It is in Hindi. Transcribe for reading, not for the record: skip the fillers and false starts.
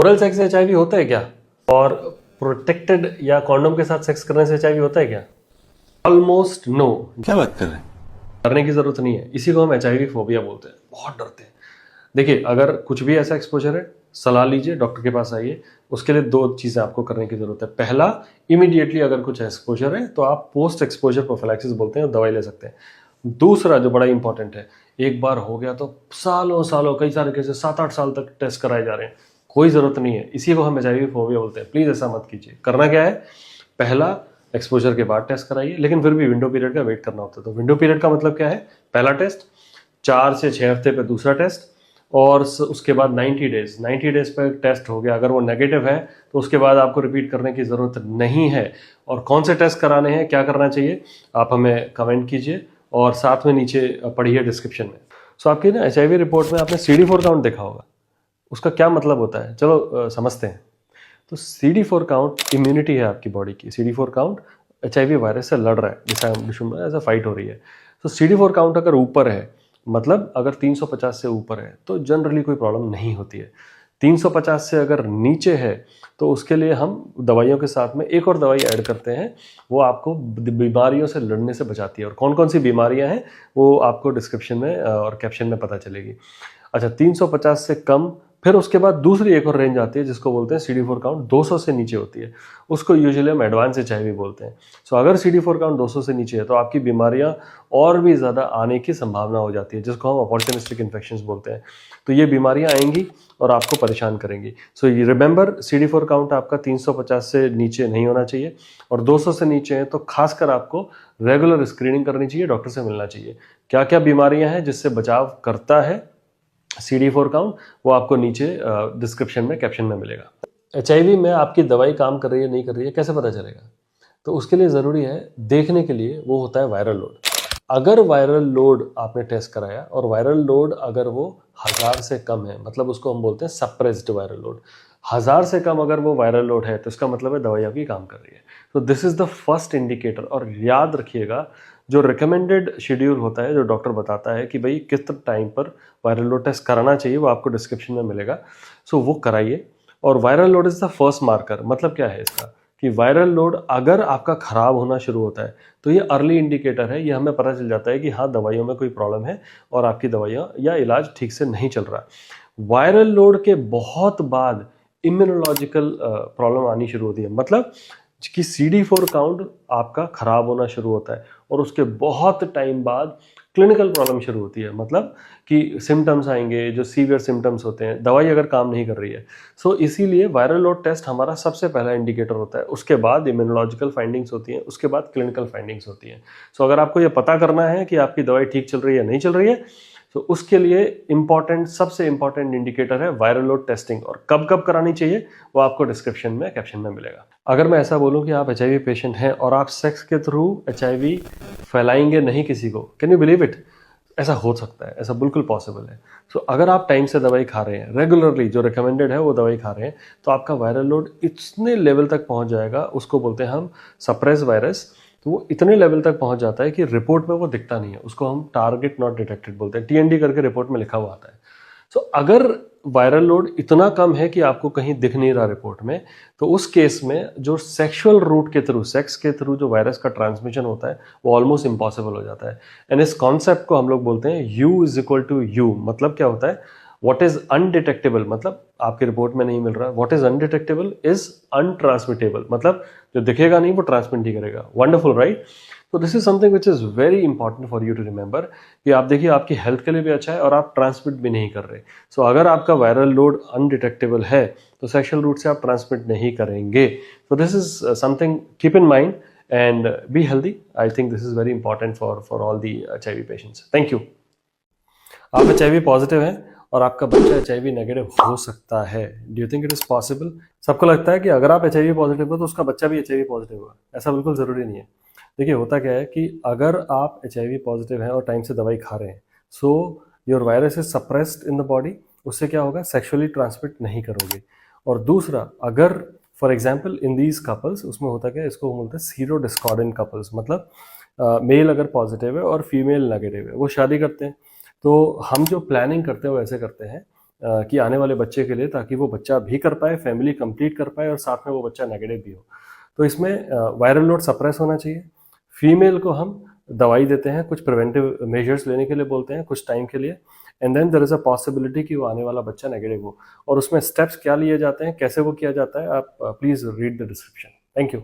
ओरल सेक्स से एचआईवी होता है क्या? और प्रोटेक्टेड या कॉन्डोम के साथ सेक्स करने से एचआईवी होता है क्या? Almost no. क्या बात कर रहे हैं? डरने की जरूरत नहीं है, इसी को हम एचआईवी फोबिया बोलते हैं। बहुत डरते हैं। देखिए, अगर कुछ भी ऐसा एक्सपोजर है, सलाह लीजिए, डॉक्टर के पास आइए। उसके लिए दो चीज़ें आपको करने की जरूरत है। पहला, इमीडिएटली अगर कुछ एक्सपोजर है तो आप पोस्ट एक्सपोजर प्रोफिलैक्सिस बोलते हैं, दवाई ले सकते हैं। दूसरा जो बड़ा इंपॉर्टेंट है, एक बार हो गया तो सालों सालों कई सारे केसेस 7-8 साल तक टेस्ट कराए जा रहे हैं, कोई ज़रूरत नहीं है। इसी को हम एचआईवी फोबिया बोलते हैं। प्लीज़ ऐसा मत कीजिए। करना क्या है, पहला एक्सपोजर के बाद टेस्ट कराइए, लेकिन फिर भी विंडो पीरियड का वेट करना होता है। तो विंडो पीरियड का मतलब क्या है? पहला टेस्ट, 4 से 6 हफ्ते पे दूसरा टेस्ट, और उसके बाद 90 डेज पर टेस्ट हो गया। अगर वो नेगेटिव है तो उसके बाद आपको रिपीट करने की ज़रूरत नहीं है। और कौन से टेस्ट कराने हैं, क्या करना चाहिए, आप हमें कमेंट कीजिए और साथ में नीचे पढ़िए डिस्क्रिप्शन में। सो आपकी ना एचआईवी रिपोर्ट में आपने CD4 काउंट देखा होगा। उसका क्या मतलब होता है, चलो समझते हैं। तो CD4 काउंट इम्यूनिटी है आपकी बॉडी की। CD4 काउंट एचआईवी वायरस से लड़ रहा है, ऐसा फाइट हो रही है। तो CD4 काउंट अगर ऊपर है, मतलब अगर 350 से ऊपर है, तो जनरली कोई प्रॉब्लम नहीं होती है। 350 से अगर नीचे है तो उसके लिए हम दवाइयों के साथ में एक और दवाई ऐड करते हैं। वो आपको बीमारियों से लड़ने से बचाती है। और कौन कौन सी बीमारियां हैं वो आपको डिस्क्रिप्शन में और कैप्शन में पता चलेगी। अच्छा, 350 से कम, फिर उसके बाद दूसरी एक और रेंज आती है जिसको बोलते हैं CD4 काउंट 200 से नीचे होती है। उसको यूजुअली हम एडवांस एचआईवी बोलते हैं। सो अगर CD4 काउंट 200 से नीचे है तो आपकी बीमारियां और भी ज़्यादा आने की संभावना हो जाती है, जिसको हम अपॉर्चुनिस्टिक इन्फेक्शंस बोलते हैं। तो ये बीमारियां आएंगी और आपको परेशान करेंगी। सो ये रिमेंबर, CD4 काउंट आपका 350 से नीचे नहीं होना चाहिए, और 200 से नीचे है तो खासकर आपको रेगुलर स्क्रीनिंग करनी चाहिए, डॉक्टर से मिलना चाहिए। क्या क्या बीमारियां हैं जिससे बचाव करता है CD4 काउंट, वो आपको नीचे डिस्क्रिप्शन में कैप्शन में मिलेगा। एचआईवी में आपकी दवाई काम कर रही है नहीं कर रही है कैसे पता चलेगा? तो उसके लिए ज़रूरी है देखने के लिए, वो होता है वायरल लोड। अगर वायरल लोड आपने टेस्ट कराया और वायरल लोड अगर वो 1000 से कम है, मतलब उसको हम बोलते हैं सप्रेस्ड वायरल लोड। 1000 से कम अगर वो वायरल लोड है तो इसका मतलब है दवाई आपकी काम कर रही है। तो this is the first indicator. और याद रखिएगा, जो रिकमेंडेड शेड्यूल होता है, जो डॉक्टर बताता है कि भाई किस टाइम पर वायरल लोड टेस्ट कराना चाहिए, वो आपको डिस्क्रिप्शन में मिलेगा। सो वो कराइए। और viral load is the first marker. मतलब क्या है इसका, कि वायरल लोड अगर आपका खराब होना शुरू होता है तो ये अर्ली इंडिकेटर है। ये हमें पता चल जाता है कि हाँ, दवाइयों में कोई प्रॉब्लम है और आपकी दवाइयाँ या इलाज ठीक से नहीं चल रहा। वायरल लोड के बहुत बाद इम्यूनोलॉजिकल प्रॉब्लम आनी शुरू होती है। मतलब कि CD4 काउंट आपका खराब होना शुरू होता है और उसके बहुत टाइम बाद क्लिनिकल प्रॉब्लम शुरू होती है। मतलब कि सिम्टम्स आएंगे, जो सीवियर सिम्टम्स होते हैं, दवाई अगर काम नहीं कर रही है। सो इसीलिए वायरल लोड टेस्ट हमारा सबसे पहला इंडिकेटर होता है। उसके बाद इम्यूनोलॉजिकल फाइंडिंग्स होती हैं, उसके बाद क्लिनिकल फाइंडिंग्स होती हैं। सो अगर आपको ये पता करना है कि आपकी दवाई ठीक चल रही है नहीं चल रही है, तो उसके लिए सबसे इंपॉर्टेंट इंडिकेटर है वायरल लोड टेस्टिंग। और कब कब करानी चाहिए वो आपको डिस्क्रिप्शन में कैप्शन में मिलेगा। अगर मैं ऐसा बोलूं कि आप एचआईवी पेशेंट हैं और आप सेक्स के थ्रू एचआईवी फैलाएंगे नहीं किसी को, कैन यू बिलीव इट? ऐसा हो सकता है, ऐसा बिल्कुल पॉसिबल है। सो अगर आप टाइम से दवाई खा रहे हैं, रेगुलरली जो रिकमेंडेड है वो दवाई खा रहे हैं, तो आपका वायरल लोड इतने लेवल तक पहुंच जाएगा, उसको बोलते हैं हम सप्रेस वायरस। तो वो इतने लेवल तक पहुंच जाता है कि रिपोर्ट में वो दिखता नहीं है। उसको हम टारगेट नॉट डिटेक्टेड बोलते हैं, TND करके रिपोर्ट में लिखा हुआ आता है। सो अगर वायरल लोड इतना कम है कि आपको कहीं दिख नहीं रहा रिपोर्ट में, तो उस केस में जो सेक्सुअल रूट के थ्रू, सेक्स के थ्रू जो वायरस का ट्रांसमिशन होता है, वो ऑलमोस्ट इम्पॉसिबल हो जाता है। एंड इस कॉन्सेप्ट को हम लोग बोलते हैं U=U। मतलब क्या होता है, व्हाट इज अनडिटेक्टेबल मतलब आपकी रिपोर्ट में नहीं मिल रहा, what is undetectable is untransmittable, मतलब जो दिखेगा नहीं वो ट्रांसमिट नहीं करेगा। Wonderful, right? तो this is something which is very important for you to remember, कि आप देखिए आपकी हेल्थ के लिए भी अच्छा है और आप ट्रांसमिट भी नहीं कर रहे। सो अगर आपका वायरल लोड अनडिटेक्टेबल है तो सेक्सुअल रूट से आप ट्रांसमिट नहीं करेंगे। तो this is something keep in mind and be healthy. I think this is very important for all the HIV patients. Thank you. आप एचआईवी पॉजिटिव हैं और आपका बच्चा एचआईवी नेगेटिव हो सकता है। Do you think it is possible? सबको लगता है कि अगर आप एचआईवी पॉजिटिव हो तो उसका बच्चा भी एचआईवी पॉजिटिव होगा। ऐसा बिल्कुल ज़रूरी नहीं है। देखिए, होता क्या है कि अगर आप एचआईवी पॉजिटिव हैं और टाइम से दवाई खा रहे हैं, so your virus is suppressed in the body. उससे क्या होगा, सेक्सुअली ट्रांसमिट नहीं करोगे। और दूसरा, अगर for example in these couples, उसमें होता क्या है, इसको बोलते हैं सीरो डिस्कॉर्डेंट कपल्स। मतलब मेल अगर पॉजिटिव है और फीमेल नेगेटिव है, वो शादी करते हैं। तो हम जो प्लानिंग करते हैं वो ऐसे करते हैं कि आने वाले बच्चे के लिए, ताकि वो बच्चा भी कर पाए, फैमिली कंप्लीट कर पाए और साथ में वो बच्चा नेगेटिव भी हो। तो इसमें वायरल लोड सप्रेस होना चाहिए। फीमेल को हम दवाई देते हैं, कुछ प्रिवेंटिव मेजर्स लेने के लिए बोलते हैं कुछ टाइम के लिए, and then there is a possibility कि वो आने वाला बच्चा नेगेटिव हो। और उसमें स्टेप्स क्या लिए जाते हैं, कैसे वो किया जाता है, आप please read the description. Thank you.